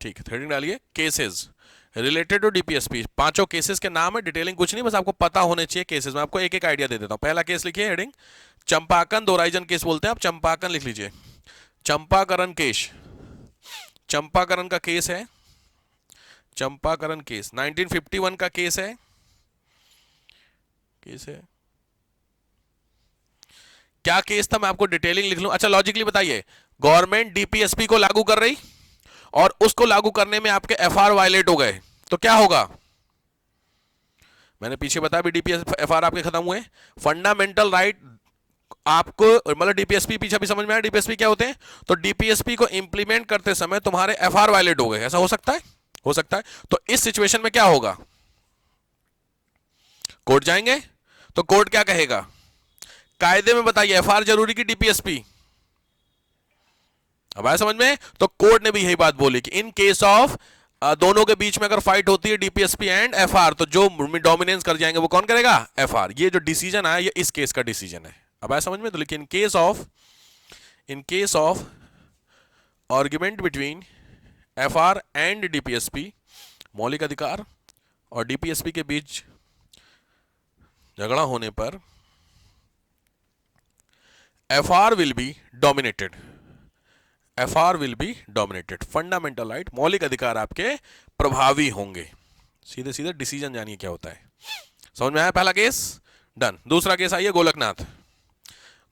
ठीक है, हेडिंग डालिए केसेस रिलेटेड टू डीपीएसपी। पांचों केसेस के नाम है, डिटेलिंग कुछ नहीं, बस आपको पता होने चाहिए केसेस। मैं आपको एक एक आइडिया दे देता हूं। पहला केस लिखिए, हेडिंग चंपाकन दोराइजन केस बोलते हैं, आप चंपाकन लिख लीजिए। चंपाकरण केस, चंपाकरण का केस है, चंपाकरण केस 1951 का केस है, क्या केस था मैं आपको डिटेलिंग लिख लूं। अच्छा लॉजिकली बताइए, गवर्नमेंट डीपीएसपी को लागू कर रही और उसको लागू करने में आपके एफआर वायलेट हो गए तो क्या होगा। मैंने पीछे बताया भी डीपीएस एफआर आपके खत्म हुए। फंडामेंटल राइट आपको मतलब डीपीएसपी पीछे भी समझ में आया डीपीएसपी क्या होते हैं। तो डीपीएसपी को इंप्लीमेंट करते समय तुम्हारे एफआर वायलेट हो गए, ऐसा हो सकता है, हो सकता है। तो इस सिचुएशन में क्या होगा, कोर्ट जाएंगे तो कोर्ट क्या कहेगा, कायदे में बताइए एफआर जरूरी की डीपीएसपी। अब आया समझ में। तो कोर्ट ने भी यही बात बोली कि इन केस ऑफ दोनों के बीच में अगर फाइट होती है डीपीएसपी एंड एफआर, तो जो डोमिनेंस कर जाएंगे वो कौन करेगा, एफआर। ये जो डिसीजन आया ये इस केस का डिसीजन है। अब आया समझ में। तो लेकिन in case of argument between FR and DPSP, मौलिक अधिकार और डीपीएसपी के बीच झगड़ा होने पर FR will be dominated, FR will be dominated. Fundamental right, मौलिक अधिकार आपके प्रभावी होंगे। सीधे सीधे डिसीजन जानिए क्या होता है। समझ में आया पहला केस, डन। दूसरा केस आइए गोलकनाथ।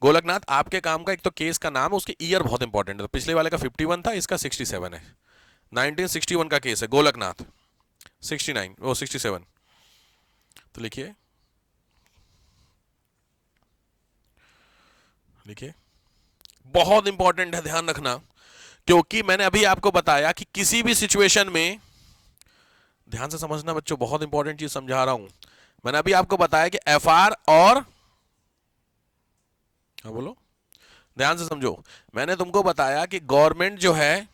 गोलकनाथ आपके काम का एक तो केस का नाम है, उसके ईयर बहुत इंपॉर्टेंट है। तो पिछले वाले का 51 था, इसका 67 है। 1961 का केस है गोलकनाथ, 69 वो 67। तो लिखिए लिखिए, बहुत इंपॉर्टेंट है, ध्यान रखना। क्योंकि मैंने अभी आपको बताया कि किसी भी सिचुएशन में, ध्यान से समझना बच्चों, बहुत इंपॉर्टेंट चीज समझा रहा हूं। मैंने अभी आपको बताया कि एफआर और, हाँ बोलो, ध्यान से समझो। मैंने तुमको बताया कि गवर्नमेंट जो है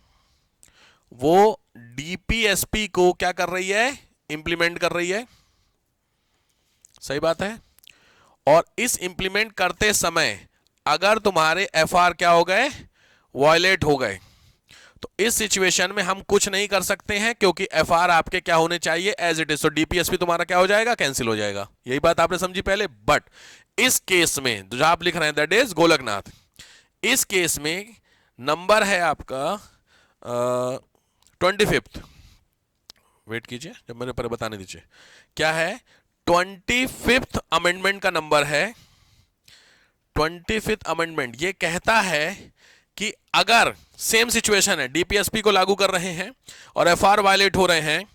वो डीपीएसपी को क्या कर रही है, इंप्लीमेंट कर रही है, सही बात है। और इस इंप्लीमेंट करते समय अगर तुम्हारे एफआर क्या हो गए, वायलेट हो गए, तो इस सिचुएशन में हम कुछ नहीं कर सकते हैं, क्योंकि एफआर आपके क्या होने चाहिए, एज इट इज। तो डीपीएसपी तुम्हारा क्या हो जाएगा, कैंसिल हो जाएगा। यही बात आपने समझी पहले। बट इस केस में जो आप लिख रहे हैं दैट इज गोलकनाथ, इस केस में नंबर है आपका 25th। वेट कीजिए, जब मेरे पर बताने दीजिए क्या है। 25th अमेंडमेंट का नंबर है। 25th अमेंडमेंट ये कहता है कि अगर सेम सिचुएशन है, डीपीएसपी को लागू कर रहे हैं और एफआर वायलेट हो रहे हैं,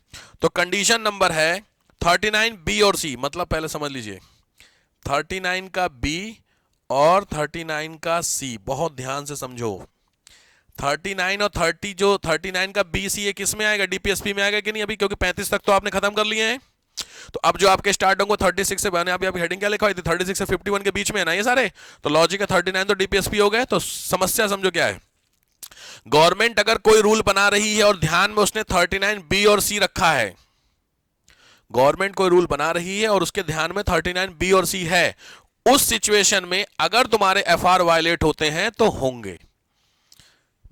तो कंडीशन नंबर है 39 बी और सी। मतलब पहले समझ लीजिए 39 का बी और 39 का सी, बहुत ध्यान से समझो। 39 और 30, जो 39 का बी सी, ये किस में आएगा, डीपीएसपी में आएगा कि नहीं अभी, क्योंकि 35 तक तो आपने खत्म कर लिए हैं। तो अब जो आपके स्टार्ट होंगे 36 से बने, अभी हेडिंग क्या लिखा हुई थी, 36 से 51 के बीच में है ना ये सारे। तो लॉजिक है 39 तो डीपीएसपी हो गए। तो समस्या समझो क्या है, गवर्नमेंट अगर कोई रूल बना रही है और ध्यान में उसने 39 बी और सी रखा है, गवर्नमेंट कोई रूल बना रही है और उसके ध्यान में 39 बी और सी है, उस सिचुएशन में अगर तुम्हारे एफआर वायलेट होते हैं तो होंगे।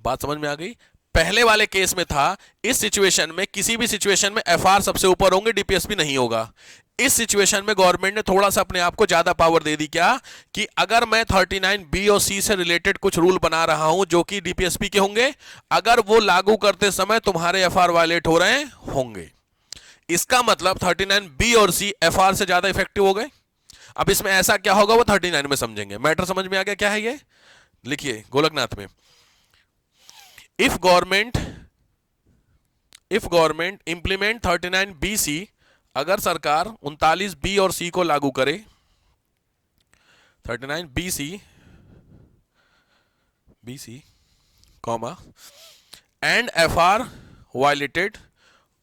बात समझ में आ गई। पहले वाले केस में था, इस सिचुएशन में किसी भी सिचुएशन में एफआर सबसे ऊपर होंगे, डीपीएसपी नहीं होगा। इस सिचुएशन में गवर्नमेंट ने थोड़ा सा अपने आप को ज्यादा पावर दे दी, क्या कि अगर मैं 39 बी और सी से रिलेटेड कुछ रूल बना रहा हूं जो कि डीपीएसपी के होंगे, अगर वो लागू करते समय तुम्हारे एफआर वायलेट हो रहे होंगे, इसका मतलब 39 बी और सी एफआर से ज्यादा इफेक्टिव हो गए। अब इसमें ऐसा क्या होगा वो 39 में समझेंगे। मैटर समझ में आ गया क्या है ये, लिखिए गोलकनाथ में, if government implement 39 B C, अगर सरकार 39 बी और सी को लागू करे, 39 B C comma and FR violated,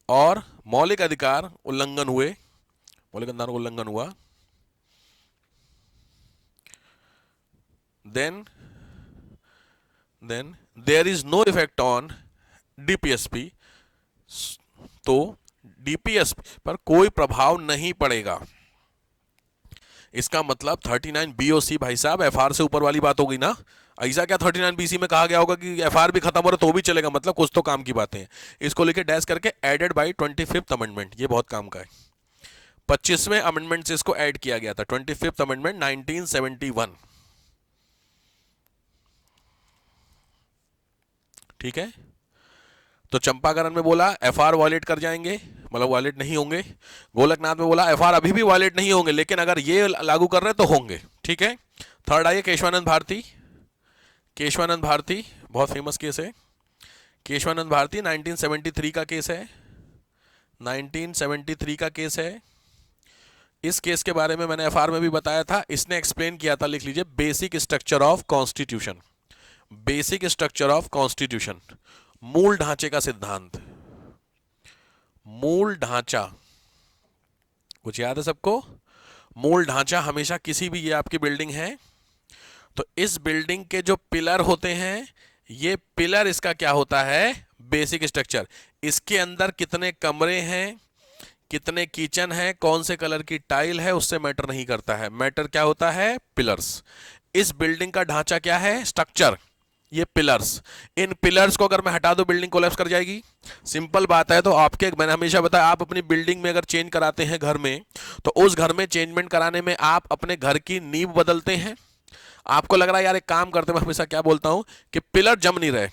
और मौलिक अधिकार उल्लंघन हुए, मौलिक अधिकार उल्लंघन हुआ, then there is no effect on DPSP, तो DPSP पर कोई प्रभाव नहीं पड़ेगा। इसका मतलब 39 बी और सी भाई साहब एफआर से ऊपर वाली बात हो गई ना। ऐसा क्या 39 बीसी में कहा गया होगा कि एफआर भी खत्म हो रहा तो भी चलेगा, मतलब कुछ तो काम की बातें हैं। इसको लिखे डैश करके एडेड बाय 25th अमेंडमेंट, ये बहुत काम का है। 25वें अमेंडमेंट से इसको ऐड किया गया था, 25th अमेंडमेंट 1971। ठीक है, तो चंपाकरण में बोला एफआर वॉलेट कर जाएंगे, मतलब वॉलेट नहीं होंगे। गोलकनाथ में बोला एफआर अभी भी वॉलेट नहीं होंगे, लेकिन अगर ये लागू कर रहे हैं तो होंगे। ठीक है, थर्ड आइए केशवानंद भारती। केशवानंद भारती बहुत फेमस केस है। केशवानंद भारती 1973 का केस है, 1973 का केस है। इस केस के बारे में मैंने एफआर में भी बताया था, इसने एक्सप्लेन किया था, लिख लीजिए, basic structure of constitution. Basic structure of constitution, मूल ढांचे का सिद्धांत। मूल ढांचा कुछ याद है सबको? मूल ढांचा हमेशा किसी भी, ये आपकी बिल्डिंग है तो इस बिल्डिंग के जो पिलर होते हैं, ये पिलर इसका क्या होता है? Basic structure. इसके अंदर कितने कमरे हैं, कितने किचन है, कौन से कलर की टाइल है, उससे मैटर नहीं करता है। मैटर क्या होता है? पिलर्स। इस बिल्डिंग का ढांचा क्या है? स्ट्रक्चर, ये पिलर्स। इन पिलर्स को अगर मैं हटा दूं बिल्डिंग कोलैप्स कर जाएगी। सिंपल बात है। तो आपके, मैंने हमेशा बताया, आप अपनी बिल्डिंग में अगर चेंज कराते हैं घर में, तो उस घर में चेंजमेंट कराने में आप अपने घर की नींव बदलते हैं। आपको लग रहा है यार एक काम करते, मैं हमेशा क्या बोलता हूं कि पिलर जम नहीं रहे,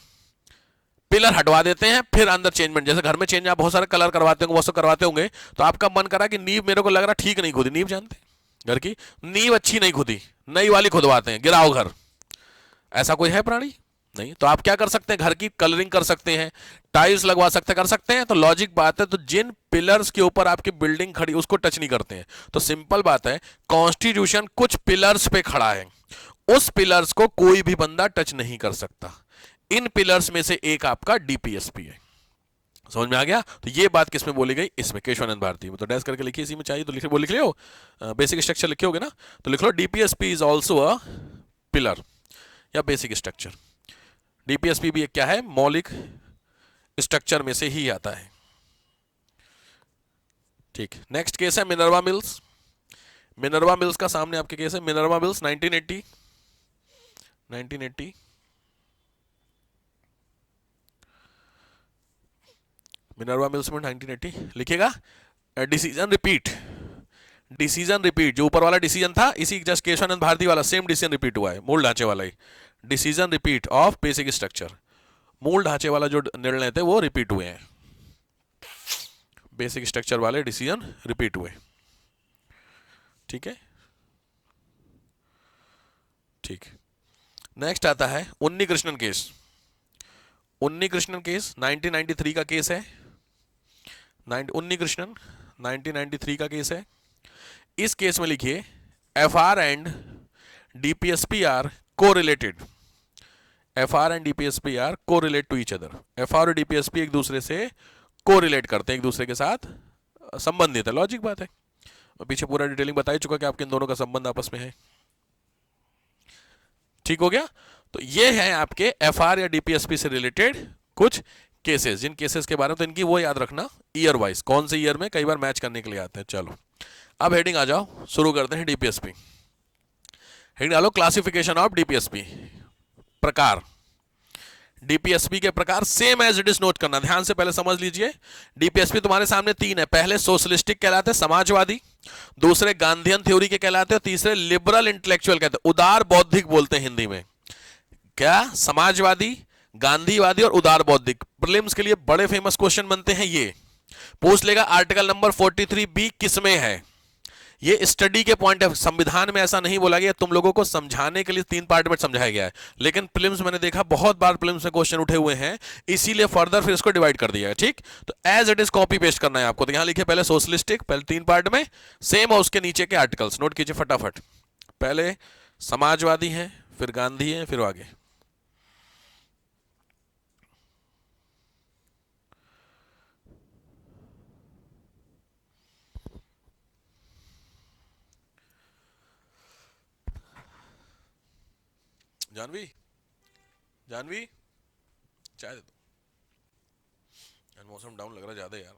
पिलर हटवा देते हैं, फिर अंदर चेंजमेंट। जैसे घर में चेंज आप बहुत सारे कलर करवाते होंगे, वो सब करवाते होंगे, तो आपका मन करा कि नींव मेरे को लग रहा ठीक नहीं खुदी। नींव जानते हैं घर की, नींव अच्छी नहीं खुदी, नई वाली खुदवाते हैं, गिराओ घर। ऐसा कोई है प्राणी? नहीं। तो आप क्या कर सकते हैं? घर की कलरिंग कर सकते हैं, टाइल्स लगवा सकते हैं, कर सकते हैं। तो लॉजिक बात है, तो जिन पिलर्स के ऊपर आपकी बिल्डिंग खड़ी उसको टच नहीं करते हैं। तो सिंपल बात है, कॉन्स्टिट्यूशन कुछ पिलर्स पे खड़ा है, उस पिलर्स को कोई भी बंदा टच नहीं कर सकता। इन पिलर्स में से एक आपका डीपीएसपी है। समझ में आ गया? तो ये बात किसमें बोली गई? इसमें, केशवानंद भारती में। तो डैश करके लिखिए, इसी में चाहिए तो लिखिए, वो लिख लियो, बेसिक स्ट्रक्चर लिखे होगे ना, तो लिख लो DPSP is also a pillar या बेसिक स्ट्रक्चर। डीपीएसपी भी एक क्या है? मौलिक स्ट्रक्चर में से ही आता है। ठीक, नेक्स्ट केस है मिनर्वा मिल्स। मिनर्वा मिल्स का सामने आपके केस है, मिनर्वा मिल्स 1980। 1980 मिनर्वा मिल्स में 1980 लिखिएगा। डिसीजन रिपीट, डिसीजन रिपीट, जो ऊपर वाला डिसीजन था, इसी जस्ट केशवानंद भारती वाला सेम डिसीजन रिपीट हुआ है, मूल ढांचे वाला ही। Decision repeat of basic structure, मूल ढांचे वाला जो निर्णय थे वो रिपीट हुए हैं, बेसिक स्ट्रक्चर वाले डिसीजन रिपीट हुए। ठीक है, ठीक। नेक्स्ट आता है उन्नी कृष्णन केस। उन्नी कृष्णन केस 1993 का केस है। उन्नी कृष्णन 1993 का केस है। इस केस में लिखिए, FR and DPSP are correlated. FR and DPSP are correlate to each other. FR और डीपीएसपी एक दूसरे से कोरिलेट करते हैं, एक दूसरे के साथ संबंधित है। लॉजिक बात है, और पीछे पूरा डिटेलिंग बता ही चुका कि आपके इन दोनों का संबंध आपस में है। ठीक हो गया? तो ये है आपके एफआर या डीपीएसपी से रिलेटेड कुछ केसेस। जिन केसेस के बारे में, तो इनकी वो याद रखना ईयर वाइज, कौन से ईयर में, कई बार मैच करने के लिए आते हैं। चलो अब हेडिंग आ जाओ, शुरू करते हैं डीपीएसपी। हेडिंग डालो क्लासिफिकेशन ऑफ डीपीएसपी, प्रकार। डीपीएसपी के प्रकार same as it is note करना, ध्यान से पहले समझ लीजिए। डीपीएसपी तुम्हारे सामने तीन है, पहले सोशलिस्टिक कहलाते हैं, समाजवादी, दूसरे गांधीयन थ्योरी के कहलाते हैं, तीसरे लिबरल इंटेलेक्चुअल कहते हैं, उदार बौद्धिक बोलते हैं हिंदी में। क्या? समाजवादी, गांधीवादी और उदार बौद्धिक। प्रीलिम्स के लिए बड़े फेमस क्वेश्चन बनते हैं ये। पूछ लेगा आर्टिकल नंबर 43B किसमें है, ये स्टडी के पॉइंट है। संविधान में ऐसा नहीं बोला गया, तुम लोगों को समझाने के लिए 3 पार्ट में समझाया गया है, लेकिन प्रीलिम्स मैंने देखा बहुत बार प्रीलिम्स में क्वेश्चन उठे हुए हैं, इसीलिए फर्दर फिर इसको डिवाइड कर दिया है। ठीक, तो as it is copy paste करना है आपको। तो यहां लिखे पहले सोशलिस्टिक, पहले 3 पार्ट में सेम, और उसके नीचे के आर्टिकल्स नोट कीजिए फटाफट। पहले समाजवादी है, फिर गांधी है, फिर आगे जानवी, जानवी चाय दे दो यार, मौसम डाउन लग रहा है ज्यादा यार।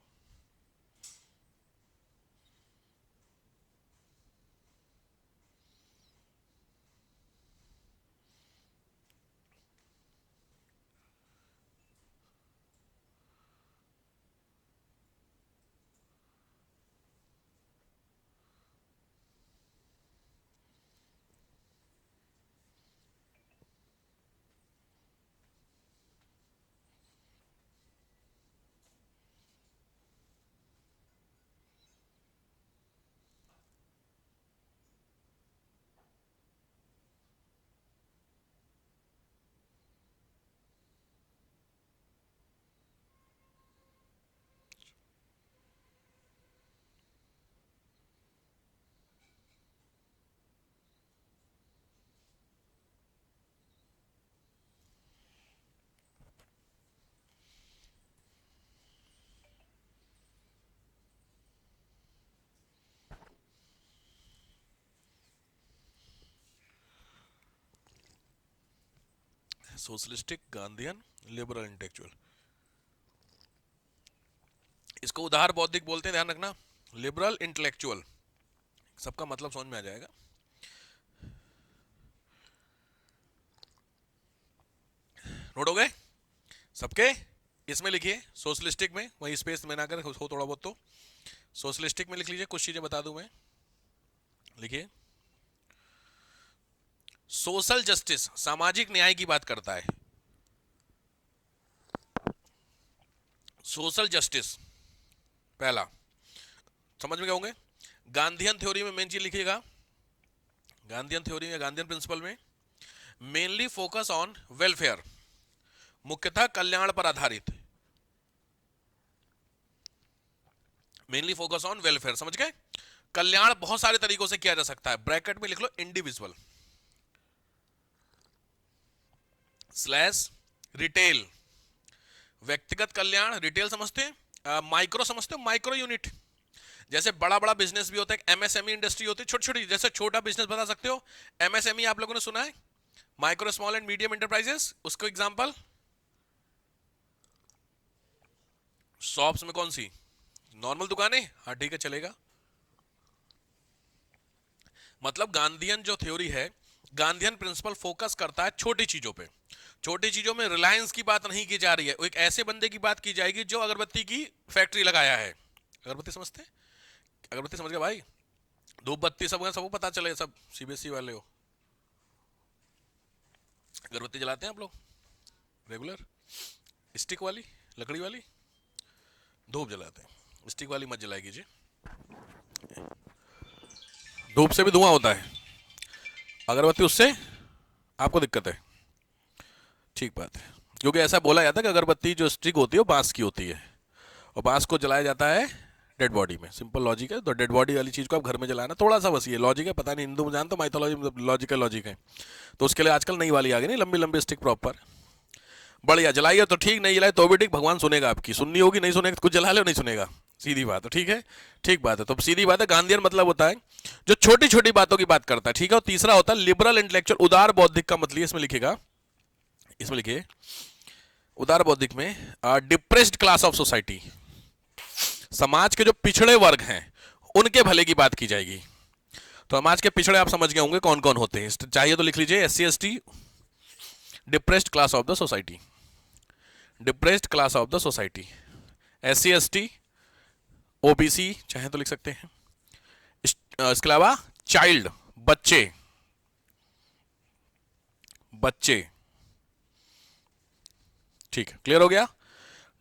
Socialistic, Gandhian, liberal intellectual. इसको उदार बौद्धिक बोलते हैं, ध्यान रखना। लिबरल इंटेलेक्चुअल, सबका मतलब समझ में आ जाएगा। नोट हो गए सबके? इसमें लिखिए सोशलिस्टिक में, वही स्पेस में ना कर हो थोड़ा बहुत तो सोशलिस्टिक में लिख लीजिए। कुछ चीजें बता दूं मैं, लिखिए। सोशल जस्टिस, सामाजिक न्याय की बात करता है। सोशल जस्टिस पहला, समझ में क्या होंगे? गांधीयन थ्योरी में मेन चीज लिखिएगा, गांधीयन थ्योरी में, गांधीयन प्रिंसिपल में मेनली फोकस ऑन वेलफेयर, मुख्यतः कल्याण पर आधारित। मेनली फोकस ऑन वेलफेयर, समझ गए? कल्याण बहुत सारे तरीकों से किया जा सकता है, ब्रैकेट में लिख लो इंडिविजुअल स्लैश रिटेल, व्यक्तिगत कल्याण, रिटेल समझते हैं, माइक्रो समझते हो, माइक्रो यूनिट, जैसे बड़ा बड़ा बिजनेस भी होता है, एमएसएमई इंडस्ट्री होती है, छोटी छोटी, जैसे छोटा बिजनेस बता सकते हो एमएसएमई, आप लोगों ने सुना है, micro small and medium enterprises, उसको एग्जांपल शॉप्स में कौन सी? नॉर्मल दुकानें, हाँ ठीक है चलेगा। मतलब गांधीयन जो थ्योरी है, गांधीयन प्रिंसिपल फोकस करता है छोटी चीजों पे। छोटी चीजों में रिलायंस की बात नहीं की जा रही है, एक ऐसे बंदे की बात की जाएगी जो अगरबत्ती की फैक्ट्री लगाया है। अगरबत्ती समझते हैं? अगरबत्ती समझ गए भाई? धूप बत्ती सब सबको पता चले, सब सीबीएसई वाले हो। अगरबत्ती जलाते हैं आप लोग रेगुलर? स्टिक वाली, लकड़ी वाली? धूप जलाते हैं, स्टिक वाली मत जलाए कीजिए, धूप से भी धुआं होता है, अगरबत्ती उससे आपको दिक्कत है। ठीक बात है, क्योंकि ऐसा बोला जाता है कि अगरबत्ती जो स्टिक होती है वो बांस की होती है, और बांस को जलाया जाता है डेड बॉडी में। सिंपल लॉजिक है। तो डेड बॉडी वाली चीज़ को आप घर में जलाना, थोड़ा सा बस ये लॉजिक है, पता नहीं हिंदू में जानते हो, माइथोलॉजी लॉजिकल लॉजिक है। तो उसके लिए आजकल नई वाली आ गई, नहीं लंबी लंबी स्टिक प्रॉपर, बढ़िया। जलाइए तो ठीक, नहीं जलाए तो भी ठीक, भगवान सुनेगा आपकी। सुननी होगी, नहीं सुनेगा, कुछ जला लो, नहीं सुनेगा, सीधी बात है। ठीक है, ठीक बात है। तो सीधी बात है, गांधीयन मतलब होता है जो छोटी छोटी बातों की बात करता है, ठीक है। और तीसरा होता है लिबरल इंटेलेक्चुअल, उदार बौद्धिक का मतलब इसमें लिखेगा, इसमें लिखिए उदार बौद्धिक में डिप्रेस्ड क्लास ऑफ सोसाइटी, समाज के जो पिछड़े वर्ग हैं उनके भले की बात की जाएगी। तो समाज के पिछड़े आप समझ गए होंगे कौन कौन होते हैं, चाहिए तो लिख लीजिए SC/ST, depressed class of the society, depressed class of the society, SC/ST, OBC चाहे तो लिख सकते हैं। इसके अलावा चाइल्ड, बच्चे, बच्चे, ठीक है, क्लियर हो गया,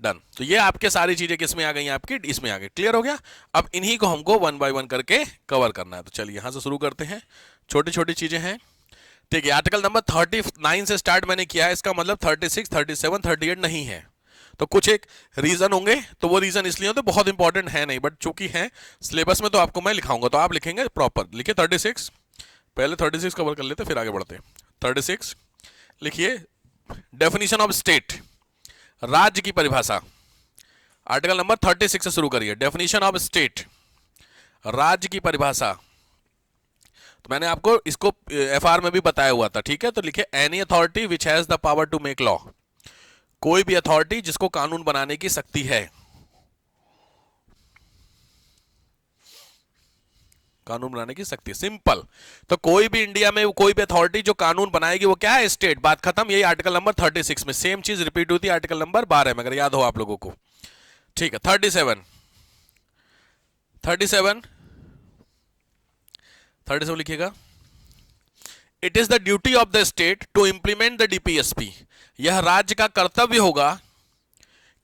डन। तो ये आपके सारी चीजें किसमें आ गई, आपकी इसमें आ गई, क्लियर हो गया। अब इन्हीं को हमको 1 बाय 1 करके कवर करना है। तो चलिए यहां से शुरू करते हैं, छोटी छोटी चीजें हैं, ठीक है। आर्टिकल नंबर 39 से स्टार्ट मैंने किया है, इसका मतलब 36, 37, 38 नहीं है। तो कुछ एक रीजन होंगे, तो वो रीजन इसलिए होते बहुत इंपॉर्टेंट है नहीं, बट चूंकि है सिलेबस में तो आपको मैं लिखाऊंगा, तो आप लिखेंगे प्रॉपर। लिखिए 36, पहले 36 कवर कर लेते फिर आगे बढ़ते हैं। 36 लिखिए, डेफिनेशन ऑफ स्टेट, राज्य की परिभाषा। आर्टिकल नंबर 36 से शुरू करिए, डेफिनेशन ऑफ स्टेट, राज्य की परिभाषा। तो मैंने आपको इसको FR में भी बताया हुआ था, ठीक है। तो लिखिए any authority which has the power to make law, कोई भी अथॉरिटी जिसको कानून बनाने की शक्ति है, कानून बनाने की शक्ति, सिंपल। तो कोई भी इंडिया में कोई भी अथॉरिटी जो कानून बनाएगी वो क्या है, स्टेट, बात खत्म। यही आर्टिकल नंबर 36 में सेम चीज रिपीट हुई थी आर्टिकल नंबर 12 में, अगर याद हो आप लोगों को, ठीक है। 37 लिखिएगा, it is the duty of the state to implement the DPSP, यह राज्य का कर्तव्य होगा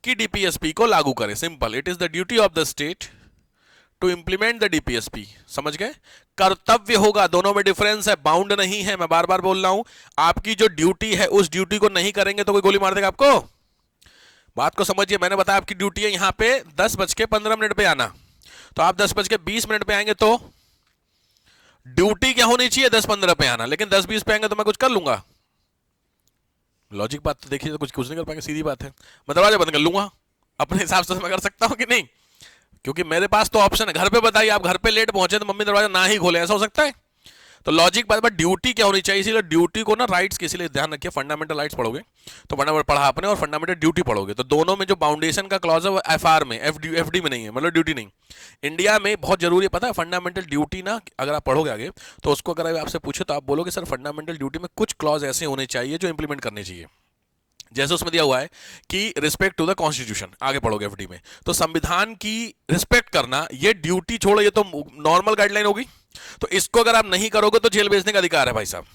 कि DPSP को लागू करे, simple. It is the duty of the state to implement the DPSP, समझ गए। कर्तव्य होगा, दोनों में डिफरेंस है, बाउंड नहीं है। मैं बार बार बोल रहा हूं, आपकी जो ड्यूटी है उस ड्यूटी को नहीं करेंगे तो कोई गोली मार देगा आपको। बात को समझिए, मैंने बताया आपकी ड्यूटी है यहां पे 10:15 पे आना, तो आप 10:20 पे आएंगे तो ड्यूटी क्या होनी चाहिए, 10:15 पे आना, लेकिन 10:20 पे आएंगे तो मैं कुछ कर लूंगा। लॉजिक बात तो देखिए, तो कुछ नहीं कर पाएंगे, सीधी बात है। मैं दरवाजा बंद कर लूंगा अपने हिसाब से, मैं कर सकता हूं कि नहीं, क्योंकि मेरे पास तो ऑप्शन है। घर पे बताइए, आप घर पे लेट पहुंचे तो मम्मी दरवाजा ना ही खोले, ऐसा हो सकता है? तो लॉजिक बात बात ड्यूटी क्या होनी चाहिए, इसीलिए ड्यूटी को ना राइट्स के, इसीलिए ध्यान रखिए फंडामेंटल राइट्स पढ़ोगे तो फंडामेंटल पढ़ा आपने, और फंडामेंटल ड्यूटी पढ़ोगे तो दोनों में जो बाउंडेशन का क्लॉज है वो एफआर में, एफडी में नहीं है, मतलब ड्यूटी नहीं। इंडिया में बहुत जरूरी है, पता है फंडामेंटल ड्यूटी ना, अगर आप पढ़ोगे आगे तो उसको अगर आपसे पूछे तो आप बोलोगे सर फंडामेंटल ड्यूटी में कुछ क्लॉज ऐसे होने चाहिए जो इंप्लीमेंट करने चाहिए। जैसे उसमें दिया हुआ है कि रिस्पेक्ट टू द कॉन्स्टिट्यूशन, आगे पढ़ोगे एफडी में, तो संविधान की रिस्पेक्ट करना, ये ड्यूटी छोड़ो, ये तो नॉर्मल गाइडलाइन होगी, तो इसको अगर आप नहीं करोगे तो जेल भेजने का अधिकार है भाई साहब।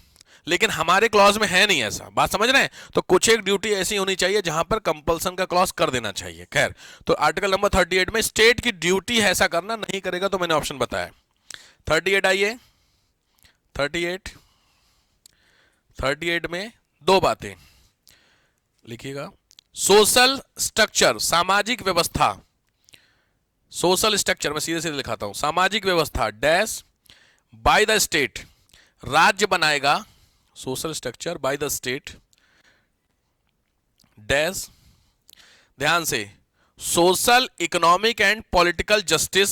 लेकिन हमारे क्लॉज में है नहीं ऐसा, बात समझ रहे हैं? तो कुछ एक ड्यूटी ऐसी होनी चाहिए जहां पर कंपल्सन का क्लॉज कर देना चाहिए। खैर, तो आर्टिकल नंबर 38 में स्टेट की ड्यूटी है ऐसा करना, नहीं करेगा तो मैंने ऑप्शन बताया 38। आइए 38 में दो बातें लिखिएगा। सोशल स्ट्रक्चर, सामाजिक व्यवस्था, सोशल स्ट्रक्चर मैं सीधे सीधे लिखाता हूं, सामाजिक व्यवस्था डैश बाय द स्टेट, राज्य बनाएगा, social structure by the state dash, ध्यान से, social economic and political justice,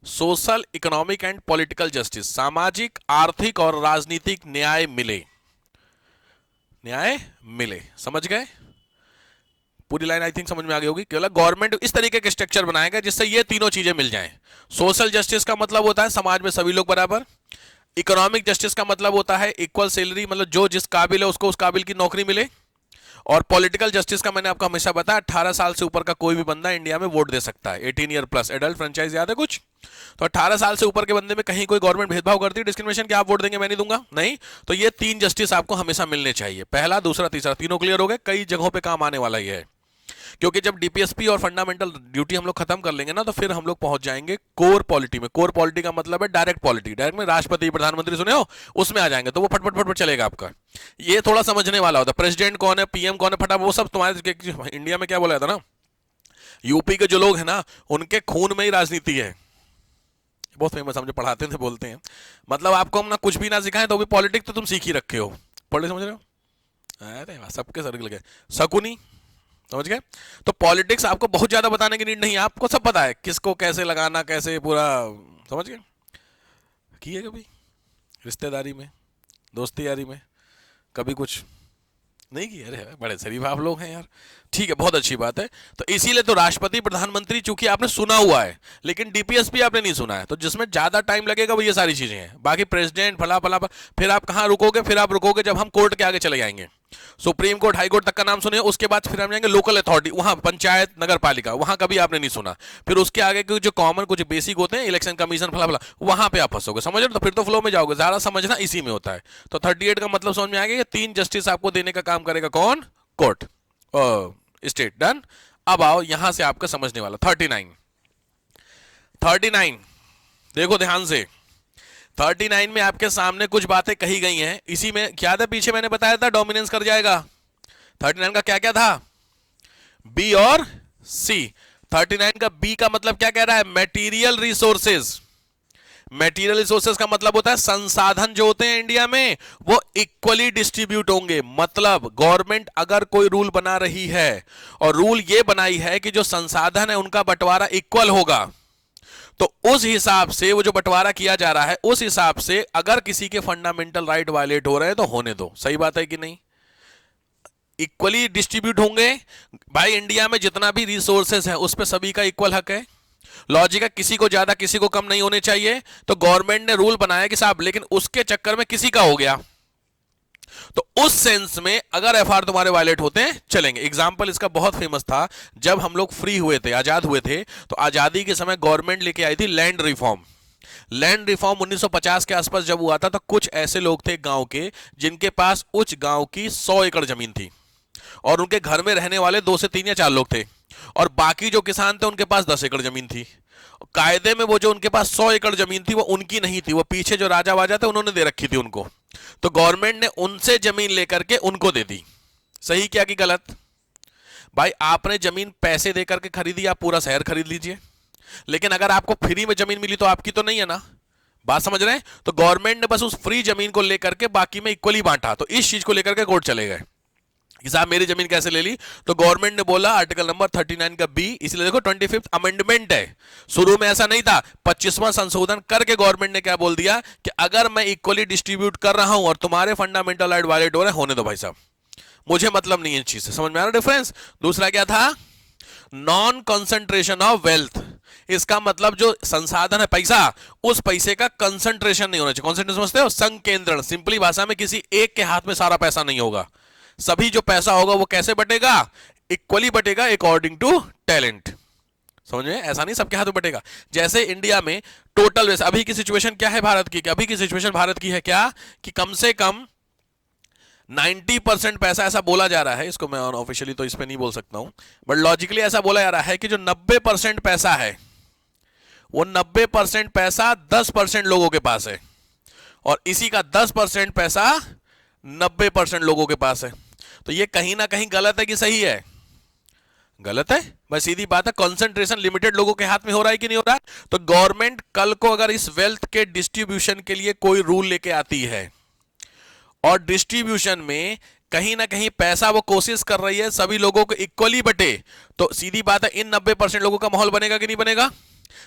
social economic and political justice, सामाजिक आर्थिक और राजनीतिक न्याय मिले, न्याय मिले, समझ गए? पूरी लाइन आई थिंक समझ में आ गई होगी। केवल गवर्नमेंट इस तरीके के स्ट्रक्चर बनाएगा जिससे ये तीनों चीजें मिल जाएं। सोशल जस्टिस का मतलब होता है समाज में सभी लोग बराबर, इकोनॉमिक जस्टिस का मतलब होता है इक्वल सैलरी, मतलब जो जिस काबिल है उसको उस काबिल की नौकरी मिले, और पॉलिटिकल जस्टिस का मैंने आपको हमेशा बताया 18 साल से ऊपर का कोई भी बंदा इंडिया में वोट दे सकता है, 18 ईयर प्लस, एडल्ट फ्रेंचाइज याद है कुछ? तो 18 साल से ऊपर के बंदे में कहीं कोई गवर्नमेंट भेदभाव करती है, डिस्क्रिमिनेशन, क्या आप वोट देंगे मैं नहीं दूंगा? नहीं। तो ये तीन जस्टिस आपको हमेशा मिलने चाहिए, पहला दूसरा तीसरा, तीनों क्लियर हो गए, कई जगहों पे काम आने वाला ये है। क्योंकि जब डीपीएसपी और फंडामेंटल ड्यूटी हम लोग खत्म कर लेंगे ना, तो फिर हम लोग पहुंच जाएंगे कोर पॉलिटी में। कोर पॉलिटी का मतलब है डायरेक्ट पॉलिटी, डायरेक्ट में राष्ट्रपति प्रधानमंत्री सुने हो, उसमें आ जाएंगे, तो वो फटफट फटफट चलेगा आपका। ये थोड़ा समझने वाला होता है, प्रेसिडेंट कौन है, पीएम कौन है, फटाफट वो सब तुम्हारे इंडिया में क्या बोला जाता ना, यूपी के जो लोग हैं ना उनके खून में ही राजनीति है, बहुत फेमस, हम जो पढ़ाते थे बोलते हैं, मतलब आपको हम ना कुछ भी ना सिखाएं तो भी पॉलिटिक्स तो तुम सीख ही रखे हो, पढ़े समझ रहे हो? अरे सबके सर्कल गए शकुनी, समझ गए? तो पॉलिटिक्स आपको बहुत ज्यादा बताने की नीड नहीं है, आपको सब पता है किसको कैसे लगाना, कैसे पूरा, समझ गए? किए कभी रिश्तेदारी में, दोस्ती यारी में कभी कुछ नहीं किया? अरे बड़े शरीफ आप लोग हैं यार, ठीक है, बहुत अच्छी बात है। तो इसीलिए तो राष्ट्रपति प्रधानमंत्री चूंकि आपने सुना हुआ है, लेकिन डीपीएसपी आपने नहीं सुना है, तो जिसमें ज्यादा टाइम लगेगा वो ये सारी चीजें हैं। बाकी प्रेसिडेंट फला फला, फिर आप कहां रुकोगे? फिर आप रुकोगे जब हम कोर्ट के आगे चले जाएंगे, सुप्रीम कोर्ट, हाई कोर्ट तक का नाम सुने, उसके बाद फिर हम जाएंगे लोकल अथॉरिटी, वहां पंचायत, नगर पालिका, वहां कभी आपने नहीं सुना। फिर उसके आगे के जो कॉमन कुछ बेसिक होते हैं, इलेक्शन कमीशन फला फला, वहां पे आप फंसोगे, समझ रहे हो? तो फिर तो फ्लो में जाओगे, ज्यादा समझना इसी में होता है। तो 38 का मतलब समझ में आ गया, तीन जस्टिस आपको देने का काम करेगा कौन? Court, state, done. अब आओ यहां से आपका समझने वाला 39 देखो ध्यान से। 39 में आपके सामने कुछ बातें कही गई हैं, इसी में क्या था, पीछे मैंने बताया था डोमिनेंस कर जाएगा। 39 का क्या क्या था? बी और सी। 39 का बी का मतलब क्या कह रहा है? Material resources. मटेरियल रिसोर्सेज का मतलब होता है संसाधन जो होते हैं इंडिया में वो इक्वली डिस्ट्रीब्यूट होंगे। मतलब गवर्नमेंट अगर कोई रूल बना रही है और रूल ये बनाई है कि जो संसाधन है उनका बंटवारा इक्वल होगा, तो उस हिसाब से वो जो बंटवारा किया जा रहा है उस हिसाब से अगर किसी के फंडामेंटल राइट वायलेट हो रहे हैं तो होने दो। सही बात है कि नहीं? इक्वली डिस्ट्रीब्यूट होंगे भाई, इंडिया में जितना भी रिसोर्सेज है उस पर सभी का इक्वल हक है। लॉजिक है किसी को ज्यादा किसी को कम नहीं होने चाहिए। तो गवर्नमेंट ने रूल बनाया कि साहब, लेकिन उसके चक्कर में किसी का हो गया तो उस सेंस में अगर एफआर तुम्हारे वायलेट होते हैं चलेंगे। एग्जांपल इसका बहुत फेमस था, जब हम लोग फ्री हुए थे, आजाद हुए थे, तो आजादी के समय गवर्नमेंट लेके आई थी लैंड रिफॉर्म। लैंड रिफॉर्म 1950 के आसपास जब हुआ था तो कुछ ऐसे लोग थे गांव के जिनके पास उस गांव की 100 एकड़ जमीन थी और उनके घर में रहने वाले 2 से 3 या 4 लोग थे, और बाकी जो किसान थे उनके पास 10 एकड़ जमीन थी। कायदे में वो जो उनके पास 100 एकड़ जमीन थी वो उनकी नहीं थी, वो पीछे जो राजा वाजा थे उन्होंने दे रखी थी उनको। तो गवर्नमेंट ने उनसे जमीन लेकर के उनको दे दी। सही क्या कि गलत? भाई आपने जमीन पैसे देकर के खरीदी, आप पूरा शहर खरीद लीजिए, लेकिन अगर आपको फ्री में जमीन मिली तो आपकी तो नहीं है ना। बात समझ रहे हैं? तो गवर्नमेंट ने बस उस फ्री जमीन को लेकर के बाकी में इक्वली बांटा, तो इस चीज को लेकर के कोर्ट चले गए। कि साहब मेरी जमीन कैसे ले ली, तो गवर्नमेंट ने बोला आर्टिकल नंबर 39 का बी, इसलिए देखो 25th अमेंडमेंट है। शुरू में ऐसा नहीं था, 25वां संशोधन करके गवर्नमेंट ने क्या बोल दिया कि अगर मैं इक्वली डिस्ट्रीब्यूट कर रहा हूं और तुम्हारे फंडामेंटल राइट वायलेट हो रहे हैं, होने दो भाई साहब, मुझे मतलब नहीं है इस चीज से। समझ में आ रहा डिफरेंस? दूसरा क्या था? Non concentration of wealth. इसका मतलब जो संसाधन है पैसा, उस पैसे का कंसंट्रेशन नहीं होना चाहिए। कंसंट्रेशन समझते हो? संकेंद्रण। सिंपली भाषा में किसी एक के हाथ में सारा पैसा नहीं होगा, सभी जो पैसा होगा वो कैसे बटेगा? इक्वली बटेगा अकॉर्डिंग टू टैलेंट। समझ में? ऐसा नहीं सबके हाथ में बटेगा। जैसे इंडिया में टोटल वैसे अभी की सिचुएशन क्या है भारत की? अभी की सिचुएशन भारत की है क्या कि कम से कम 90% पैसा, ऐसा बोला जा रहा है, इसको मैं ऑफिशियली तो इस पे नहीं बोल सकता हूं, बट लॉजिकली ऐसा बोला जा रहा है कि जो 90% पैसा है, वो 90% पैसा 10% लोगों के पास है, और इसी का 10% पैसा 90% लोगों के पास है। तो ये कहीं ना कहीं गलत है कि सही है? गलत है। बस सीधी बात है, कंसंट्रेशन लिमिटेड लोगों के हाथ में हो रहा है कि नहीं हो रहा है? तो गवर्नमेंट कल को अगर इस वेल्थ के डिस्ट्रीब्यूशन के लिए कोई रूल लेके आती है, और डिस्ट्रीब्यूशन में कहीं ना कहीं पैसा वो कोशिश कर रही है सभी लोगों को इक्वली बटे, तो सीधी बात है इन 90% लोगों का माहौल बनेगा कि नहीं बनेगा?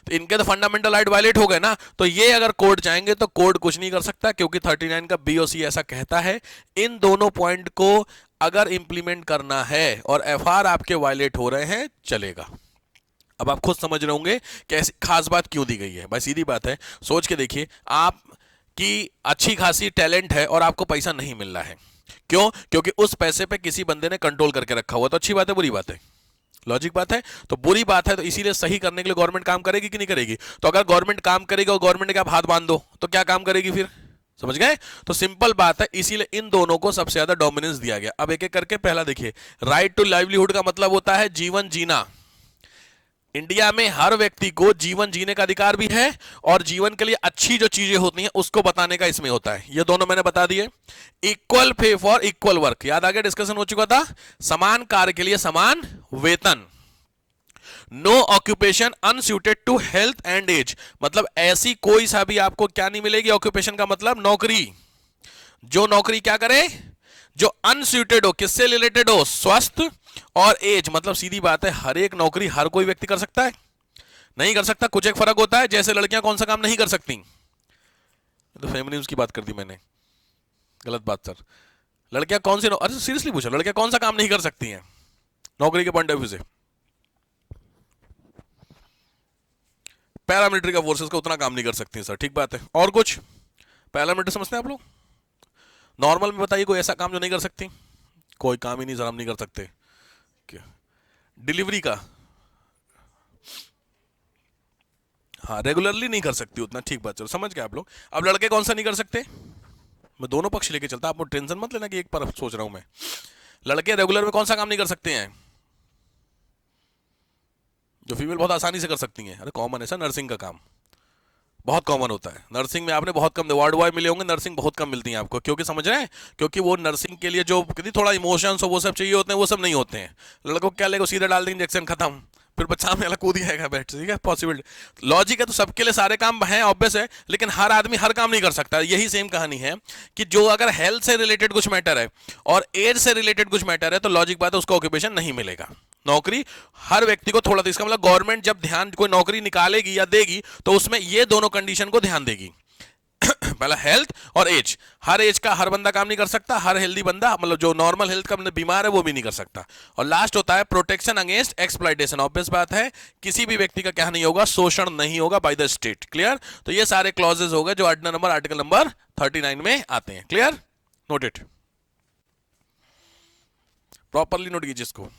तो इनके तो फंडामेंटल राइट वायलेट हो गए ना। तो ये अगर कोर्ट जाएंगे तो कोर्ट कुछ नहीं कर सकता, क्योंकि 39 का बी और सी ऐसा कहता है। इन दोनों पॉइंट को अगर इंप्लीमेंट करना है और एफआर आपके वायलेट हो रहे हैं, चलेगा। अब आप खुद समझ रहे होंगे कि ऐसी खास बात क्यों दी गई है। भाई सीधी बात है, सोच के देखिए, आप की अच्छी खासी टैलेंट है और आपको पैसा नहीं मिल रहा है, क्यों? क्योंकि उस पैसे पे किसी बंदे ने कंट्रोल करके रखा हुआ। तो अच्छी बात है बुरी बात है? लॉजिक बात है। तो बुरी बात है, तो इसीलिए सही करने के लिए गवर्नमेंट काम करेगी कि नहीं करेगी? तो अगर गवर्नमेंट काम करेगी और गवर्नमेंट ने क्या हाथ बांध दो, तो क्या काम करेगी फिर? समझ गए? तो सिंपल बात है, इसीलिए इन दोनों को सबसे ज्यादा डोमिनेंस दिया गया। अब एक एक करके पहला देखिए, राइट टू लाइवलीहुड का मतलब होता है जीवन जीना। इंडिया में हर व्यक्ति को जीवन जीने का अधिकार भी है, और जीवन के लिए अच्छी जो चीजें होती हैं उसको बताने का इसमें होता है। ये दोनों मैंने बता दिए। Equal pay for equal work, याद आ गया, डिस्कशन हो चुका था। समान कार्य के लिए समान वेतन। No occupation unsuited to health and age, मतलब ऐसी कोई सा भी आपको क्या नहीं मिलेगी। ऑक्यूपेशन का मतलब नौकरी, जो नौकरी क्या करे, जो अनस्यूटेड हो, किससे रिलेटेड हो, स्वास्थ्य और एज। मतलब सीधी बात है, हर एक नौकरी हर कोई व्यक्ति कर सकता है? नहीं कर सकता। कुछ एक फर्क होता है, जैसे लड़कियां कौन सा काम नहीं कर सकती। तो फेमिनिज्म की बात कर दी मैंने, गलत बात सर। लड़कियां कौन सी अरे सीरियसली पूछो, लड़कियां कौन सा काम नहीं कर सकती हैं नौकरी के पॉइंट ऑफ व्यू से? पैरामिलिट्री का फोर्सेस का उतना काम नहीं कर सकती सर, ठीक बात है। और कुछ पैरामिलिट्री समझते हैं आप लोग? नॉर्मल में बताइए कोई ऐसा काम जो नहीं कर सकती? कोई काम ही नहीं सर, हम नहीं कर सकते। क्या? डिलीवरी का? हाँ, रेगुलरली नहीं कर सकती उतना, ठीक बात, चलो समझ गए आप लोग। अब लड़के कौन सा नहीं कर सकते? मैं दोनों पक्ष लेके चलता, आप टेंशन मत लेना कि एक पर सोच रहा हूं मैं। लड़के रेगुलर में कौन सा काम नहीं कर सकते हैं जो फीमेल बहुत आसानी से कर सकती हैं? अरे कॉमन है सर, नर्सिंग का काम बहुत कॉमन होता है। नर्सिंग में आपने बहुत कम वार्ड बॉय मिले होंगे, नर्सिंग बहुत कम मिलती है आपको, क्योंकि समझ रहे हैं, क्योंकि वो नर्सिंग के लिए जो थोड़ा इमोशंस हो वो सब चाहिए होते हैं, वो सब नहीं होते हैं। लड़कों को क्या लेगा, सीधा डाल देंगे इंजेक्शन, खत्म, फिर बच्चा में अलग कूद जाएगा बैठ, ठीक है, पॉसिबल लॉजिक है। तो सबके लिए सारे काम हैं, ऑब्वियस है, लेकिन हर आदमी हर काम नहीं कर सकता। यही सेम कहानी है कि जो अगर हेल्थ से रिलेटेड कुछ मैटर है और एज से रिलेटेड कुछ मैटर है, तो लॉजिक बात है उसको ऑक्यूपेशन नहीं मिलेगा। नौकरी हर व्यक्ति को थोड़ा, तो इसका मतलब गवर्नमेंट जब ध्यान कोई नौकरी निकालेगी या देगी, तो उसमें ये दोनों कंडीशन को ध्यान देगी। पहला हेल्थ और एज। हर एज का हर बंदा काम नहीं कर सकता, हर हेल्दी बंदा, मतलब जो नॉर्मल हेल्थ का बीमार है वो भी नहीं कर सकता। और लास्ट होता है प्रोटेक्शन अगेंस्ट एक्सप्लॉइटेशन। ऑब्वियस बात है, किसी भी व्यक्ति का क्या नहीं होगा, शोषण नहीं होगा बाय द स्टेट। क्लियर? तो ये सारे क्लॉजेज हो गए जो आर्टिकल नंबर 39 में आते हैं। क्लियर? नोटेड, प्रॉपरली नोट कीजिए इसको।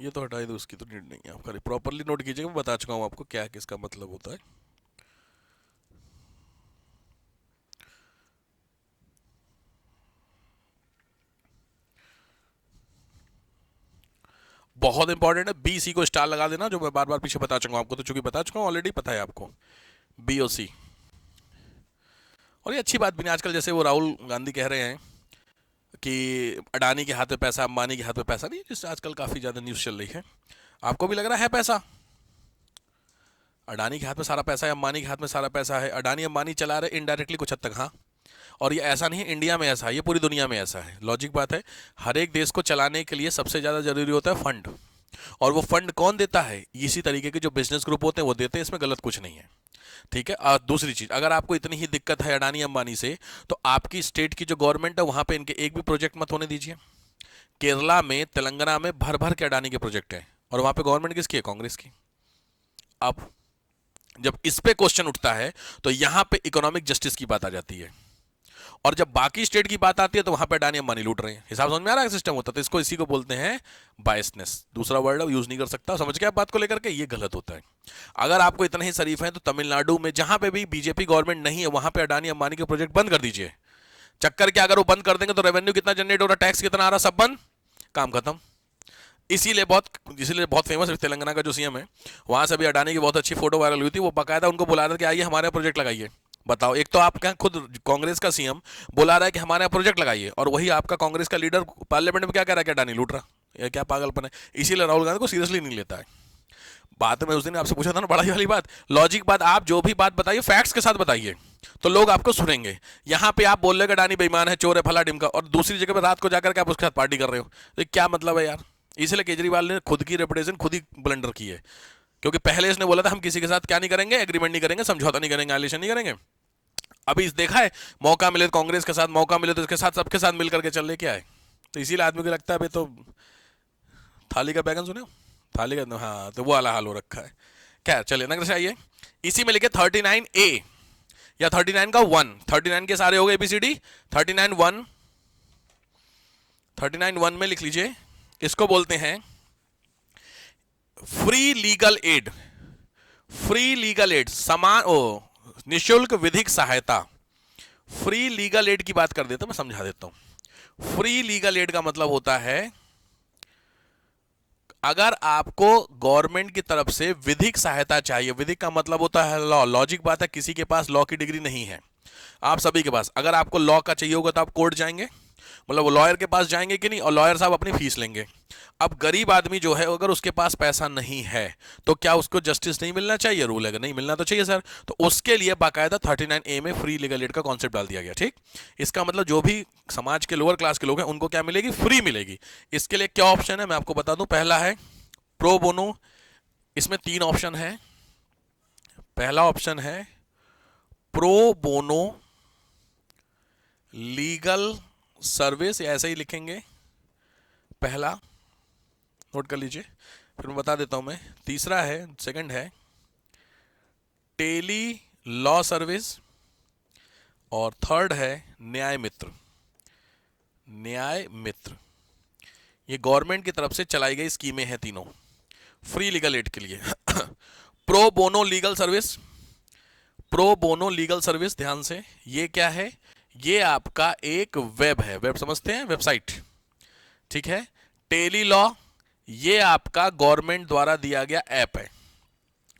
ये तो हटा ही दो, उसकी तो नीड नहीं है, आप खाली प्रॉपरली नोट कीजिएगा। मैं बता चुका हूं आपको क्या किसका मतलब होता है। बहुत इंपॉर्टेंट है। बी सी को स्टार लगा देना, जो मैं बार बार पीछे बता चुका हूं आपको, तो चूंकि बता चुका हूं ऑलरेडी, पता है आपको, बी और सी। और ये अच्छी बात भी नहीं, आजकल जैसे वो राहुल गांधी कह रहे हैं कि अडानी के हाथ में पैसा, अंबानी के हाथ में पैसा नहीं, जिससे आजकल काफी ज्यादा न्यूज चल रही है। आपको भी लग रहा है पैसा? अडानी के हाथ में सारा पैसा है, अंबानी के हाथ में सारा पैसा है। अडानी अंबानी चला रहे इनडायरेक्टली कुछ हद तक, हाँ। और ये ऐसा नहीं है इंडिया में ऐसा है, ये पूरी दुनिया में ऐसा है। लॉजिक बात है, हर एक देश को चलाने के लिए सबसे ज़्यादा जरूरी होता है फंड। और वो फंड कौन देता है? इसी तरीके के जो बिजनेस ग्रुप होते हैं वो देते हैं, इसमें गलत कुछ नहीं है, ठीक है। और दूसरी चीज़, अगर आपको इतनी ही दिक्कत है अडानी अंबानी से, तो आपकी स्टेट की जो गवर्नमेंट है वहाँ पे इनके एक भी प्रोजेक्ट मत होने दीजिए। केरला में, तेलंगाना में भर भर के अडानी के प्रोजेक्ट हैं, और वहाँ पे गवर्नमेंट किसकी है? कांग्रेस की। अब जब इस पे क्वेश्चन उठता है तो यहां पे इकोनॉमिक जस्टिस की बात आ जाती है, और जब बाकी स्टेट की बात आती है तो वहां पे अडानी अंबानी लूट रहे हैं। हिसाब समझ में आ रहा है? सिस्टम होता है, तो इसको, इसी को बोलते हैं बायसनेस। दूसरा वर्ड यूज नहीं कर सकता, समझ गए आप बात को लेकर के? ये गलत होता है। अगर आपको इतने ही शरीफ हैं तो तमिलनाडु में जहां पे भी बीजेपी गवर्नमेंट नहीं है, वहां पे अडानी अंबानी के प्रोजेक्ट बंद कर दीजिए। चक्कर क्या, अगर वो बंद कर देंगे तो रेवेन्यू कितना जनरेट हो रहा, टैक्स कितना आ रहा, सब बंद, काम खत्म। इसीलिए बहुत फेमस है तेलंगाना का जो सीएम है, वहां से भी अडानी की बहुत अच्छी फोटो वायरल हुई थी। वो बाकायदा उनको बुला रहा था कि आइए हमारे प्रोजेक्ट लगाइए। बताओ, एक तो आपका खुद कांग्रेस का सीएम बुला रहा है कि हमारे यहाँ प्रोजेक्ट लगाइए, और वही आपका कांग्रेस का लीडर पार्लियामेंट में क्या कह रहा है कि अडानी लूट रहा। यह क्या पागलपन है? इसीलिए राहुल गांधी को सीरियसली नहीं लेता है। बात में उस दिन आपसे पूछा था ना, बड़ा वाली बात, लॉजिक बात, आप जो भी बात बताइए फैक्ट्स के साथ बताइए, तो लोग आपको सुनेंगे। यहाँ पे आप बोल रहे अडानी बेईमान है, चोर है, फला डिमका, और दूसरी जगह पे रात को जाकर के आप उसके साथ पार्टी कर रहे हो, तो क्या मतलब है यार? इसलिए केजरीवाल ने खुद की रेपुटेशन खुद ही ब्लंडर की है, क्योंकि पहले इसने बोला था हम किसी के साथ क्या नहीं करेंगे, एग्रीमेंट नहीं करेंगे, समझौता नहीं करेंगे, आलिशन नहीं करेंगे। अभी इस देखा है, मौका मिले तो कांग्रेस के साथ, मौका मिले तो इसके साथ, सबके साथ मिलकर के चल ले क्या है। तो इसीलिए आदमी को लगता है भाई, तो थाली का बैगन सुने हो? थाली का, हाँ, तो वो वाला हाल हो रखा है। क्या, चलिए नगर आइए, इसी में लिखे 39A या 39 का 1, 39 के सारे हो गए ABCD, 39 1 में लिख लीजिए, इसको बोलते हैं free legal aid. Free legal aid, समान निशुल्क विधिक सहायता। फ्री लीगल एड की बात कर देता हूं, मैं समझा देता हूं। फ्री लीगल एड का मतलब होता है, अगर आपको गवर्नमेंट की तरफ से विधिक सहायता चाहिए, विधिक का मतलब होता है लॉ। लॉजिक बात है, किसी के पास लॉ की डिग्री नहीं है, आप सभी के पास। अगर आपको लॉ का चाहिए होगा तो आप कोर्ट जाएंगे, मतलब वो लॉयर के पास जाएंगे कि नहीं, और लॉयर साहब अपनी फीस लेंगे। अब गरीब आदमी जो है, अगर उसके पास पैसा नहीं है तो क्या उसको जस्टिस नहीं मिलना चाहिए? रूल है, नहीं मिलना तो चाहिए सर। तो उसके लिए बाकायदा 39A में फ्री लीगल एड का कॉन्सेप्ट डाल दिया गया, ठीक। इसका मतलब जो भी समाज के लोअर क्लास के लोग हैं उनको क्या मिलेगी? फ्री मिलेगी। इसके लिए क्या ऑप्शन है मैं आपको बता दूं। पहला है प्रो बोनो, इसमें 3 ऑप्शन है। पहला ऑप्शन है प्रो बोनो लीगल सर्विस, ऐसे ही लिखेंगे, पहला नोट कर लीजिए, फिर मैं बता देता हूं मैं। तीसरा है, सेकंड है टेली लॉ सर्विस, और थर्ड है न्याय मित्र। न्याय मित्र, ये गवर्नमेंट की तरफ से चलाई गई स्कीमें हैं तीनों फ्री लीगल एड के लिए। Pro bono legal service, pro bono legal service, ध्यान से, ये क्या है? ये आपका एक वेब है, वेब समझते हैं, वेबसाइट, ठीक है। टेली लॉ, ये आपका गवर्नमेंट द्वारा दिया गया ऐप है,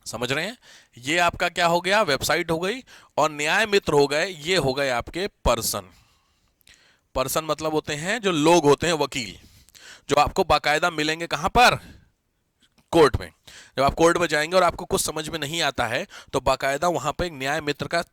समझ रहे हैं? ये आपका क्या हो गया? वेबसाइट हो गई। और न्याय मित्र हो गए, ये हो गए आपके पर्सन। पर्सन मतलब होते हैं जो लोग होते हैं, वकील, जो आपको बाकायदा मिलेंगे कहां पर? कोर्ट में। जब आप कोर्ट में जाएंगे और आपको कुछ समझ में नहीं आता है तो बाकायदा वहां पे एक न्याय मित्र का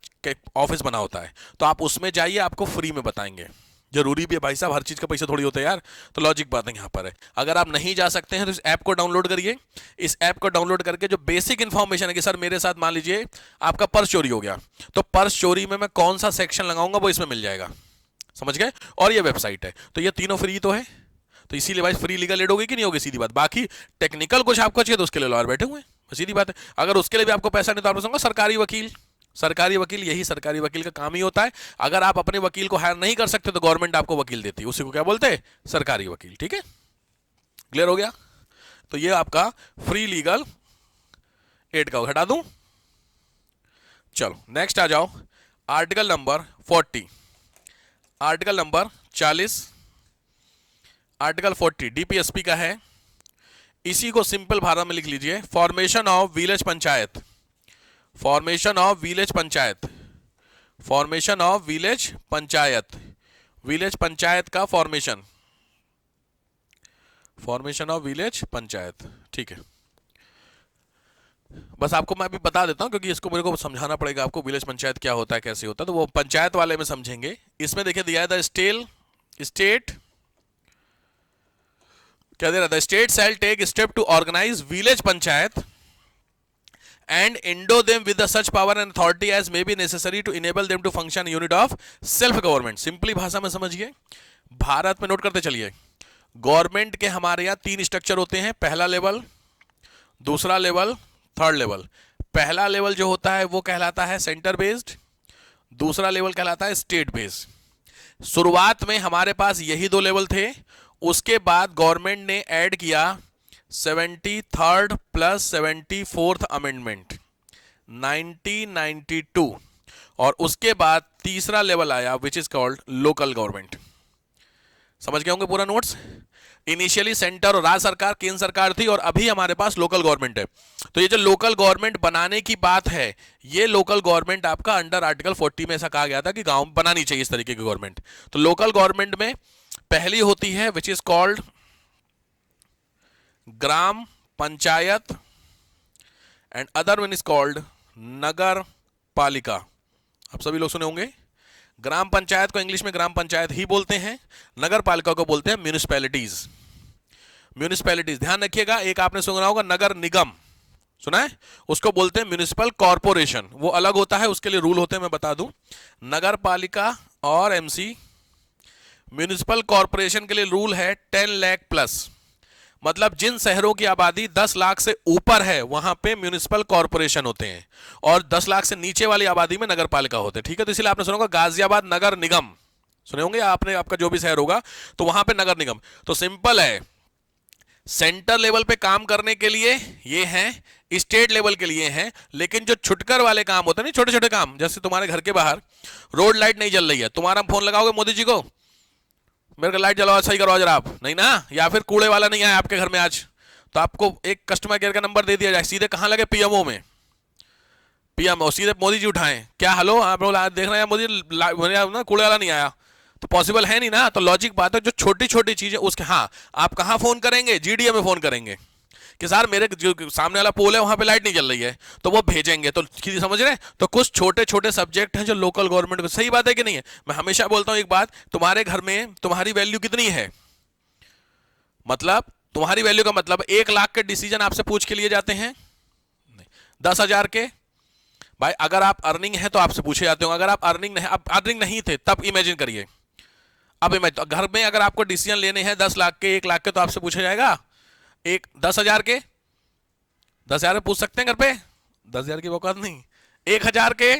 ऑफिस बना होता है, तो आप उसमें जाइए, आपको फ्री में बताएंगे। जरूरी भी है भाई साहब, हर चीज का पैसा थोड़ी होता है यार। तो लॉजिक बात है यहां पर है। अगर आप नहीं जा सकते हैं तो इस ऐप को डाउनलोड करिए। इस ऐप को डाउनलोड करके जो बेसिक इंफॉर्मेशन है कि सर मेरे साथ मान लीजिए आपका पर्स चोरी हो गया, तो पर्स चोरी में मैं कौन सा सेक्शन लगाऊंगा वो इसमें मिल जाएगा, समझ गए? और ये वेबसाइट है, तो ये तीनों फ्री तो है, तो इसीलिए भाई फ्री लीगल एड होगी कि नहीं होगी, सीधी बात। बाकी टेक्निकल कुछ आपको चाहिए तो उसके लिए लॉयर बैठे हुए हैं, सीधी बात है। अगर उसके लिए भी आपको पैसा नहीं तो आप समझो सरकारी वकील। सरकारी वकील, यही सरकारी वकील का काम ही होता है। अगर आप अपने वकील को हायर नहीं कर सकते तो गवर्नमेंट आपको वकील देती है, उसी को क्या बोलते हैं? सरकारी वकील, ठीक है। क्लियर हो गया? तो ये आपका फ्री लीगल एड का हटा दूं। चलो नेक्स्ट आ जाओ, article number 40, article number 40, article 40 DPSP का है। इसी को सिंपल भाषा में लिख लीजिए, formation of village panchayat, formation of village panchayat, formation of village panchayat, village panchayat का formation, formation of village panchayat. ठीक है, बस आपको मैं अभी बता देता हूं क्योंकि इसको मेरे को समझाना पड़ेगा आपको, विलेज पंचायत क्या होता है, कैसे होता है, तो वो पंचायत वाले में समझेंगे। इसमें देखिए दिया है द स्टेट क्या दे रहा था, state shall take step to organise village panchayat and endow them with the such power and authority as may be necessary to enable them to function unit of self government। Simply भाषा में समझिए, भारत में note करते चलिए, government के हमारे यहाँ 3 structure होते हैं, पहला लेवल, दूसरा लेवल, थर्ड लेवल। पहला लेवल जो होता है वो कहलाता है सेंटर बेस्ड, दूसरा लेवल कहलाता है स्टेट बेस्ड। शुरुआत में हमारे पास यही 2 लेवल थे, उसके बाद गवर्नमेंट ने ऐड किया 73rd प्लस 74th अमेंडमेंट 1992, और उसके बाद तीसरा लेवल आया विच इज कॉल्ड लोकल गवर्नमेंट। समझ गए होंगे पूरा नोट्स। इनिशियली सेंटर और राज्य सरकार, केंद्र सरकार थी, और अभी हमारे पास लोकल गवर्नमेंट है। तो ये जो लोकल गवर्नमेंट बनाने की बात है, ये लोकल गवर्नमेंट आपका अंडर आर्टिकल 40 में ऐसा कहा गया था कि गांव में बनानी चाहिए इस तरीके की गवर्नमेंट। तो लोकल गवर्नमेंट में पहली होती है which is called gram panchayat and other one is called nagar palika. आप सभी लोग सुने होंगे, ग्राम पंचायत को इंग्लिश में ग्राम पंचायत ही बोलते हैं, नगर पालिका को बोलते हैं म्यूनिसिपैलिटीज। म्यूनिसिपैलिटीज ध्यान रखिएगा, एक आपने सुना होगा नगर निगम, सुना है, उसको बोलते हैं म्यूनिसिपल कॉर्पोरेशन, वो अलग होता है, उसके लिए रूल होते हैं, मैं बता दूं। नगर पालिका और एमसी, म्यूनिसिपल कॉर्पोरेशन के लिए रूल है 10 लाख प्लस, मतलब जिन शहरों की आबादी 10 लाख से ऊपर है वहां पे म्यूनिसिपल कॉर्पोरेशन होते हैं, और 10 लाख से नीचे वाली आबादी में नगर पालिका होते हैं। ठीक है, तो इसलिए आपने सुना होगा गाजियाबाद नगर निगम, सुने होंगे आपने, आपका जो भी शहर होगा तो वहां पे नगर निगम। तो सिंपल है, सेंटर लेवल पे काम करने के लिए ये हैं, स्टेट लेवल के लिए हैं, लेकिन जो छुटकर वाले काम होते हैं ना, छोटे छोटे काम, जैसे तुम्हारे घर के बाहर रोड लाइट नहीं जल रही है, तुम्हारा फोन लगाओगे मोदी जी को, मेरे को लाइट जलाओ, सही करवाओ जरा आप, नहीं ना, या फिर कूड़े वाला नहीं आया आपके घर में आज, तो आपको एक कस्टमर केयर का नंबर दे दिया जाए, सीधे कहां लगे, पीएमओ में, पीएमओ, सीधे मोदी जी उठाएं, क्या हेलो आप लोग देख रहे हैं मोदी ना कूड़े वाला नहीं आया, तो पॉसिबल है नहीं ना। तो लॉजिक बात है, जो छोटी छोटी चीजें उसके, हाँ आप कहां फोन करेंगे, जीडीए में फोन करेंगे कि सर मेरे जो सामने वाला पोल है वहां पे लाइट नहीं जल रही है, तो वो भेजेंगे। तो समझ रहे हैं, तो कुछ छोटे छोटे सब्जेक्ट हैं जो लोकल गवर्नमेंट को, सही बात है कि नहीं है। मैं हमेशा बोलता हूं एक बात, तुम्हारे घर में तुम्हारी वैल्यू कितनी है, मतलब तुम्हारी वैल्यू का मतलब 1 लाख के डिसीजन आपसे पूछ के लिए जाते हैं, 10,000 के, भाई अगर आप अर्निंग है तो आपसे पूछे जाते हो, अगर आप अर्निंग नहीं थे तब इमेजिन करिए, अब इमेजिन घर में अगर आपको डिसीजन लेने हैं 10 लाख के, 1 लाख के, तो आपसे पूछा जाएगा। 10,000 के, 10,000 में पूछ सकते हैं घर पे, 10,000 की औकात नहीं, 1,000 के,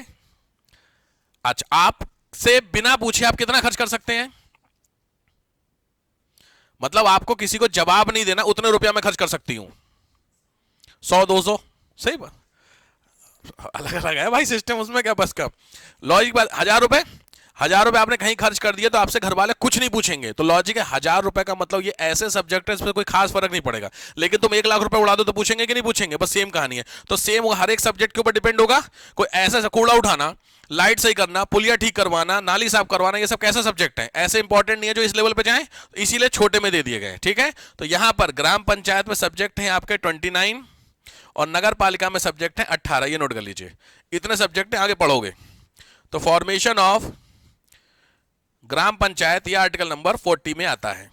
अच्छा आपसे बिना पूछे आप कितना खर्च कर सकते हैं, मतलब आपको किसी को जवाब नहीं देना, उतने रुपया मैं खर्च कर सकती हूं, 100 200, सही बात, अलग अलग है भाई सिस्टम, उसमें क्या बस का लॉजिक बात। 1,000 रुपए, 1,000 रुपए आपने कहीं खर्च कर दिए तो आपसे घर वाले कुछ नहीं पूछेंगे, तो लॉजिक है 1,000 रुपए का मतलब ये ऐसे सब्जेक्ट है इसमें कोई खास फर्क नहीं पड़ेगा। लेकिन तुम 1 लाख रुपए उड़ा दो तो पूछेंगे कि नहीं पूछेंगे, बस सेम कहानी है। तो सेम हर एक सब्जेक्ट के ऊपर डिपेंड होगा, कोई ऐसा कूड़ा उठाना, लाइट सही करना, पुलिया ठीक करवाना, नाली साफ करवाना, ये सब कैसा सब्जेक्ट है, ऐसे इंपॉर्टेंट नहीं है जो इस लेवल पे जाए, इसीलिए छोटे में दे दिए गए। ठीक है, तो यहां पर ग्राम पंचायत में सब्जेक्ट है आपके 29 और नगर पालिका में सब्जेक्ट है 18, ये नोट कर लीजिए, इतने सब्जेक्ट है, आगे पढ़ोगे। तो फॉर्मेशन ऑफ ग्राम पंचायत यह आर्टिकल नंबर 40 में आता है।